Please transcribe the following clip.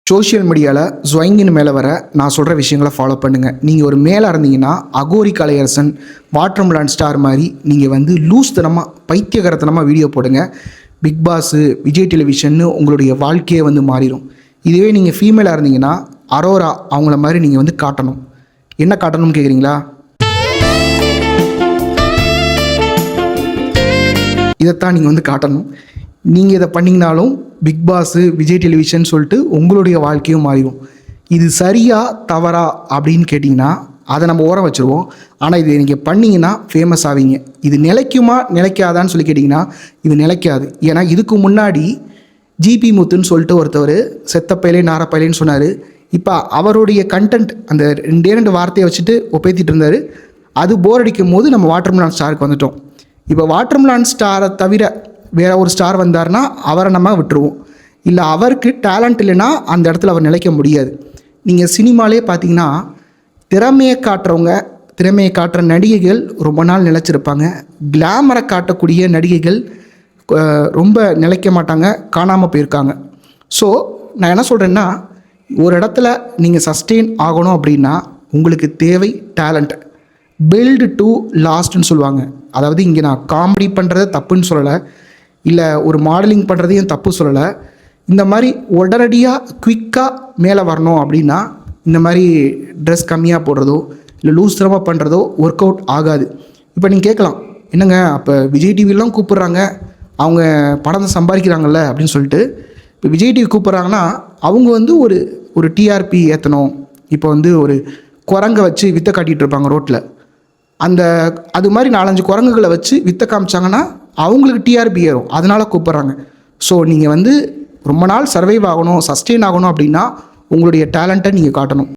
Social மீடியாவில் ஸ்வைங்கின் மேலே வர நான் சொல்கிற விஷயங்களை ஃபாலோ பண்ணுங்கள். நீங்கள் ஒரு மேலே இருந்தீங்கன்னா அகோரி கலையரசன், வாட்டர்மெலன் ஸ்டார் மாதிரி நீங்கள் லூஸ் தனமாக பைத்தியகரத்தனமாக வீடியோ போடுங்க. பிக் பாஸு, விஜய் டெலிவிஷன்னு உங்களுடைய வாழ்க்கையே மாறிடும். இதுவே நீங்கள் ஃபீமேலாக இருந்தீங்கன்னா அரோரா அவங்கள மாதிரி நீங்கள் காட்டணும். என்ன காட்டணும்னு கேட்குறீங்களா? இதைத்தான் நீங்கள் காட்டணும். நீங்கள் இதை பண்ணிங்கனாலும் பிக் பாஸு, விஜய் டெலிவிஷன் சொல்லிட்டு உங்களுடைய வாழ்க்கையும் மாறிடும். இது சரியா தவறா அப்படின்னு கேட்டிங்கன்னா அதை நம்ம ஓரம் வச்சுருவோம். ஆனால் இது நீங்கள் பண்ணிங்கன்னா ஃபேமஸ் ஆவீங்க. இது நிலைக்குமா நிலைக்காதான்னு சொல்லி கேட்டிங்கன்னா இது நிலைக்காது. ஏன்னா இதுக்கு முன்னாடி ஜிபி முத்துன்னு சொல்லிட்டு ஒருத்தவர் செத்தப்பையிலே நாரப்பையிலேன்னு சொன்னார். இப்போ அவருடைய கண்டென்ட் அந்த ரெண்டு வார்த்தையை வச்சுட்டு ஒப்பேத்திட்டு இருந்தார். அது போர் அடிக்கும் போது நம்ம வாட்டர்மெலன் ஸ்டாருக்கு வந்துட்டோம். இப்போ வாட்டர்மெலன் ஸ்டாரை தவிர வேறு ஒரு ஸ்டார் வந்தார்னா அவரை நம்ம விட்டுருவோம். இல்லை அவருக்கு டேலண்ட் இல்லைன்னா அந்த இடத்துல அவர் நிலைக்க முடியாது. நீங்கள் சினிமாலே பார்த்தீங்கன்னா திறமையை காட்டுற நடிகைகள் ரொம்ப நாள் நிலைச்சிருப்பாங்க. கிளாமரை காட்டக்கூடிய நடிகைகள் ரொம்ப நிலைக்க மாட்டாங்க, காணாமல் போயிருக்காங்க. ஸோ நான் என்ன சொல்கிறேன்னா, ஒரு இடத்துல நீங்கள் சஸ்டெயின் ஆகணும் அப்படின்னா உங்களுக்கு தேவை டேலண்ட். பில்டு டு லாஸ்ட்னு சொல்லுவாங்க. அதாவது இங்கே நான் காமெடி பண்ணுறத தப்புன்னு சொல்லலை, இல்லை ஒரு மாடலிங் பண்ணுறதையும் தப்பு சொல்லலை. இந்த மாதிரி உடனடியாக குயிக்காக மேலே வரணும் அப்படின்னா இந்த மாதிரி ட்ரெஸ் கம்மியாக போடுறதோ இல்லை லூஸ் தரமாக பண்ணுறதோ ஒர்க் அவுட் ஆகாது. இப்போ நீங்கள் கேட்கலாம், என்னங்க அப்போ விஜய் டிவிலாம் கூப்பிட்றாங்க, அவங்க பணத்தை சம்பாதிக்கிறாங்கல்ல அப்படின்னு சொல்லிட்டு. இப்போ விஜய் டிவி கூப்பிட்றாங்கன்னா அவங்க ஒரு டிஆர்பி ஏற்றணும். இப்போ ஒரு குரங்கை வச்சு வித்தை காட்டிகிட்டு இருப்பாங்க ரோட்டில். அது மாதிரி 4-5 குரங்குகளை வச்சு வித்தை காமிச்சாங்கன்னா அவங்களுக்கு டிஆர்பி ஏறும், அதனால் கூப்பிட்றாங்க. ஸோ நீங்கள் ரொம்ப நாள் சர்வைவ் ஆகணும், சஸ்டெயின் ஆகணும் அப்படின்னா உங்களுடைய டேலண்ட்டை நீங்கள் காட்டணும்.